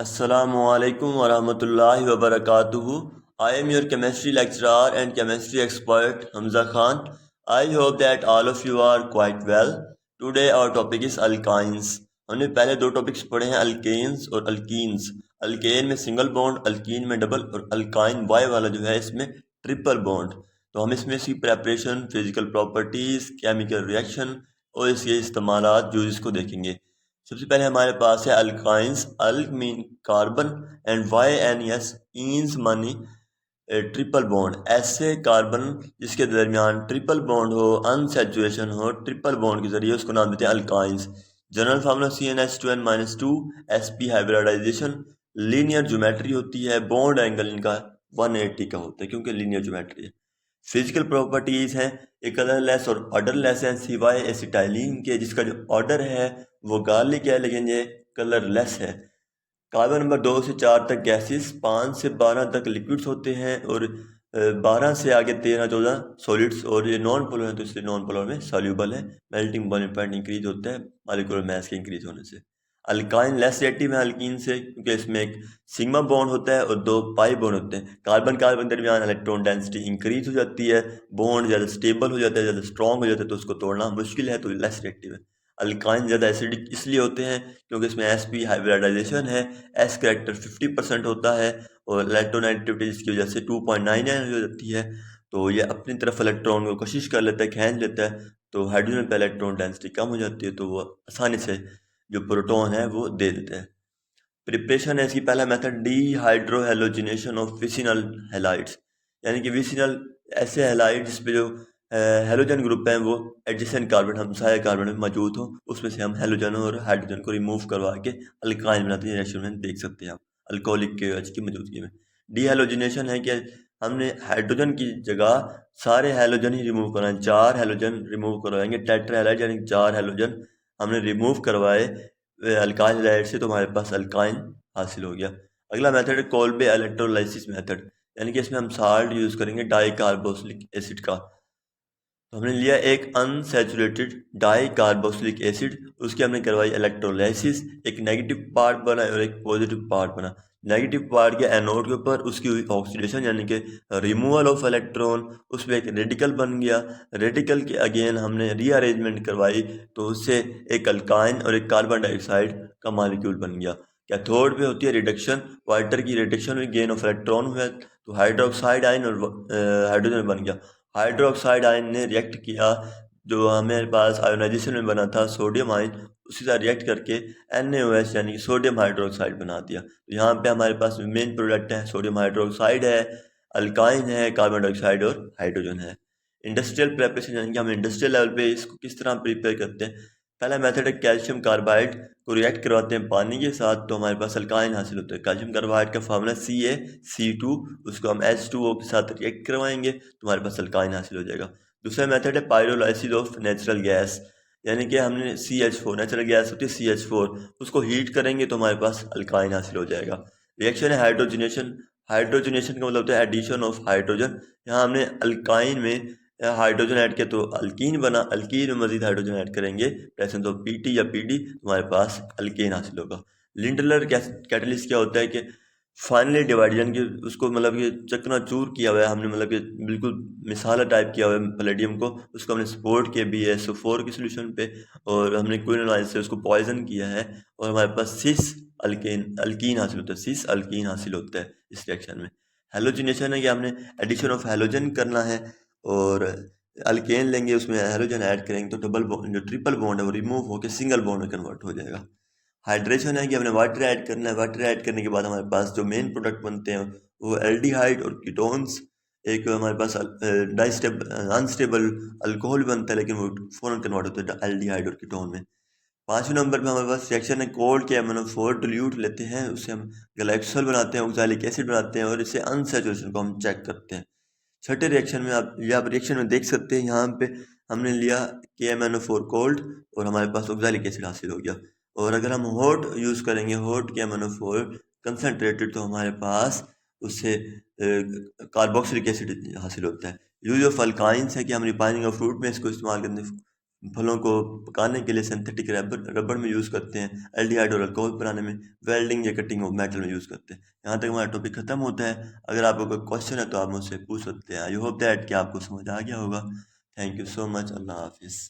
Assalamualaikum warahmatullahi wabarakatuh. I am your chemistry lecturer and chemistry expert Hamza Khan. I hope that all of you are quite well. Today our topic is alkynes. हमने पहले दो topics पढ़े हैं alkanes और alkenes. Alkane में single bond, alkyne में double और alkyne Y वाला जो है इसमें ट्रिपल बॉन्ड। तो हम इसमें इसकी preparation, physical properties, chemical reaction और इसके इस्तेमालात जो इसको देखेंगे। सबसे पहले हमारे पास है alkynes. Alk mean carbon and Y N S ynes मानी ट्रिपल बॉन्ड। ऐसे कार्बन जिसके दरमियान ट्रिपल बॉन्ड हो, अनसैचुरेशन हो, ट्रिपल बॉन्ड के जरिए उसको नाम देते हैं alkynes. General formula CnH2n-2 sp hybridization. Linear geometry होती है, बॉन्ड एंगल इनका 180 का होता है क्योंकि लीनियर ज्योमेट्री है। फिजिकल प्रॉपर्टीज हैं, ये कलरलेस और ऑर्डरलेस हैं सिवाय एसिटाइलिन के, जिसका जो ऑर्डर है वो गार्लिक है लेकिन ये कलरलेस है। कार्बन नंबर 2 से 4 तक गैसेस, 5 से 12 तक लिक्विड्स होते हैं और 12 से आगे 13-14 सॉलिड्स। और ये नॉन पोलर है तो इसलिए नॉन पोलर में सॉल्यूबल है। मेल्टिंग बॉइलिंग पॉइंट इंक्रीज होता है मॉलिक्यूलर मास के इंक्रीज होने से। अल्काइन लेस रिएक्टिव है अल्कीन से क्योंकि इसमें एक सिग्मा बॉन्ड होता है और दो पाई बॉन्ड होते हैं। कार्बन कार्बन दरमियान इलेक्ट्रॉन डेंसिटी इंक्रीज हो जाती है, बॉन्ड ज़्यादा स्टेबल हो जाता है, ज़्यादा स्ट्रॉन्ग हो जाता है, तो उसको तोड़ना मुश्किल है, तो लेस रिएक्टिव है। अल्काइन ज़्यादा एसिडिक इसलिए होते हैं क्योंकि इसमें sp हाइब्रिडाइजेशन है, s करेक्टर 50% होता है और इलेक्ट्रोनेगेटिविटी जिसकी वजह से 2.99 हो जाती है। तो ये अपनी तरफ इलेक्ट्रॉन को कोशिश कर लेता है, खींच लेता है, तो हाइड्रोजन पे इलेक्ट्रॉन डेंसिटी कम हो जाती है तो वो आसानी से जो प्रोटॉन है वो दे देते हैं। प्रिपरेशन है इसकी, पहला method dehydrohalogenation of vicinal halides, यानी कि विसिनल ऐसे हैलाइड जिस पे जो हेलोजन ग्रुप हैं वो एडजेसेंट कार्बन हमसाया कार्बन में मौजूद हो, उसमें से हम हेलोजन और हाइड्रोजन को रिमूव करवा के अल्काइन बनाते हैं। रिएक्शन में देख सकते हैं आप अल्कोहलिक के एच की मौजूदगी में। डीहेलोजिनेशन है कि हमने हाइड्रोजन की जगह सारे हेलोजन ही रिमूव करवाए, 4 हेलोजन रिमूव करवाएंगे। टेट्रा हैलाइड यानी 4 हेलोजन हमने रिमूव करवाए अल्काइल हैलाइड से, तो हमारे पास अल्काइन हासिल हो गया। अगला मेथड है कोल्बे इलेक्ट्रोलाइसिस मेथड, यानी कि इसमें हम साल्ट यूज़ करेंगे डाई कार्बोक्सिलिक एसिड का। तो हमने लिया एक अनसैचुरेटेड डाई कार्बोक्सिलिक एसिड, उसकी हमने करवाई इलेक्ट्रोलाइसिस। एक नेगेटिव पार्ट बना और एक पॉजिटिव पार्ट बना। नेगेटिव पार्ट के एनोड के ऊपर उसकी हुई ऑक्सीडेशन यानी कि रिमूवल ऑफ इलेक्ट्रॉन, उसमें एक रेडिकल बन गया। रेडिकल के अगेन हमने रीअरेंजमेंट करवाई तो उससे एक अल्काइन और एक कार्बन डाइऑक्साइड का मॉलिक्यूल बन गया। कैथोड पे होती है रिडक्शन, वाटर की रिडक्शन हुई, गेन ऑफ इलेक्ट्रॉन हुआ तो हाइड्रोक्साइड आयन और हाइड्रोजन बन गया। हाइड्रोक्साइड आयन ने रिएक्ट किया जो हमारे पास आयोनाइजेशन में बना था सोडियम आयन, उसी साथ रिएक्ट करके NaOH यानी कि सोडियम हाइड्रोक्साइड बना दिया। तो यहाँ पे हमारे पास मेन प्रोडक्ट है सोडियम हाइड्रोक्साइड है, अल्काइन है, कार्बन डाइऑक्साइड और हाइड्रोजन है। इंडस्ट्रियल प्रेपरेशन यानी कि हम इंडस्ट्रियल लेवल पे इसको किस तरह प्रिपेयर करते हैं। पहला मेथड है कैल्शियम कार्बाइड को रिएक्ट करवाते हैं पानी के साथ तो हमारे पास अल्काइन हासिल होता है। कैल्शियम कार्बाइड का फार्मूला CaC2, उसको हम H2O के साथ रिएक्ट करवाएंगे तो हमारे पास अल्काइन हासिल हो जाएगा। दूसरा मेथड है पायरोलाइसिस ऑफ नेचुरल गैस, यानी कि हमने CH4 नेचुरल गैस होती है CH4, उसको हीट करेंगे तो हमारे पास अल्काइन हासिल हो जाएगा। रिएक्शन है हाइड्रोजनेशन। हाइड्रोजनेशन का मतलब होता है एडिशन ऑफ हाइड्रोजन। यहाँ हमने अल्काइन में हाइड्रोजन ऐड किया तो अल्कीन बना, अल्कीन में मजीद हाइड्रोजन ऐड करेंगे प्रेजेंस ऑफ Pt या Pd तो हमारे पास अल्केन हासिल होगा। लिंडलर कैटलिस्ट क्या होता है कि फाइनली डिवाइड की उसको मतलब कि चकनाचूर किया हुआ है हमने, मतलब कि बिल्कुल मिसाला टाइप किया हुआ है पैलेडियम को, उसको हमने सपोर्ट किया BaSO4 के सोल्यूशन पे और हमने क्विनोलाइन से उसको पॉइजन किया है और हमारे पास सिस अल्कीन हासिल होता है, सिस अल्कीन हासिल होता है इस रिएक्शन में। हेलोजिनेशन है कि हमने एडिशन ऑफ हेलोजन करना है और अल्केन लेंगे उसमें हेलोजन ऐड करेंगे तो डबल बॉन्ड जो ट्रिपल बॉन्ड है वो रिमूव होकर सिंगल बॉन्ड में कन्वर्ट हो जाएगा। हाइड्रेशन है कि हमने वाटर ऐड करना है, वाटर ऐड करने के बाद हमारे पास जो मेन प्रोडक्ट बनते हैं वो एल्डिहाइड और कीटोन्स। एक हमारे पास अनस्टेबल अल्कोहल बनता है लेकिन वो फ़ौरन कन्वर्ट होता है एल्डिहाइड और कीटोन में। पाँचवें नंबर पे हमारे पास रिएक्शन है कोल्ड के MnO4 डिल्यूट लेते हैं, उससे हम ग्लाइकोल बनाते हैं, ऑक्सैलिक एसिड बनाते हैं और इससे अनसैचुरेशन को हम चेक करते हैं। छठे रिएक्शन में आप रिएक्शन में देख सकते हैं यहाँ पे हमने लिया KMnO4 कोल्ड और हमारे पास ऑक्सैलिक एसिड हासिल हो गया। और अगर हम हॉट यूज़ करेंगे, हॉट KMnO4 कंसनट्रेटेड, तो हमारे पास उससे कार्बोक्सिलिक एसिड हासिल होता है। यूज ऑफ अल्काइंस है कि हम रिफाइनिंग ऑफ फ्रूट में इसको इस्तेमाल करते हैं फलों को पकाने के लिए सिंथेटिक रबड़ में यूज़ करते हैं, एल्डिहाइड और अल्कोहल बनाने में, वेल्डिंग या कटिंग ऑफ मेटल में यूज़ करते हैं। यहाँ तक हमारा टॉपिक खत्म होता है। अगर आपको कोई क्वेश्चन है तो आप मुझसे पूछ सकते हैं। आई होप दैट कि आपको समझ आ गया होगा। Thank you so much. Allah हाफिज़।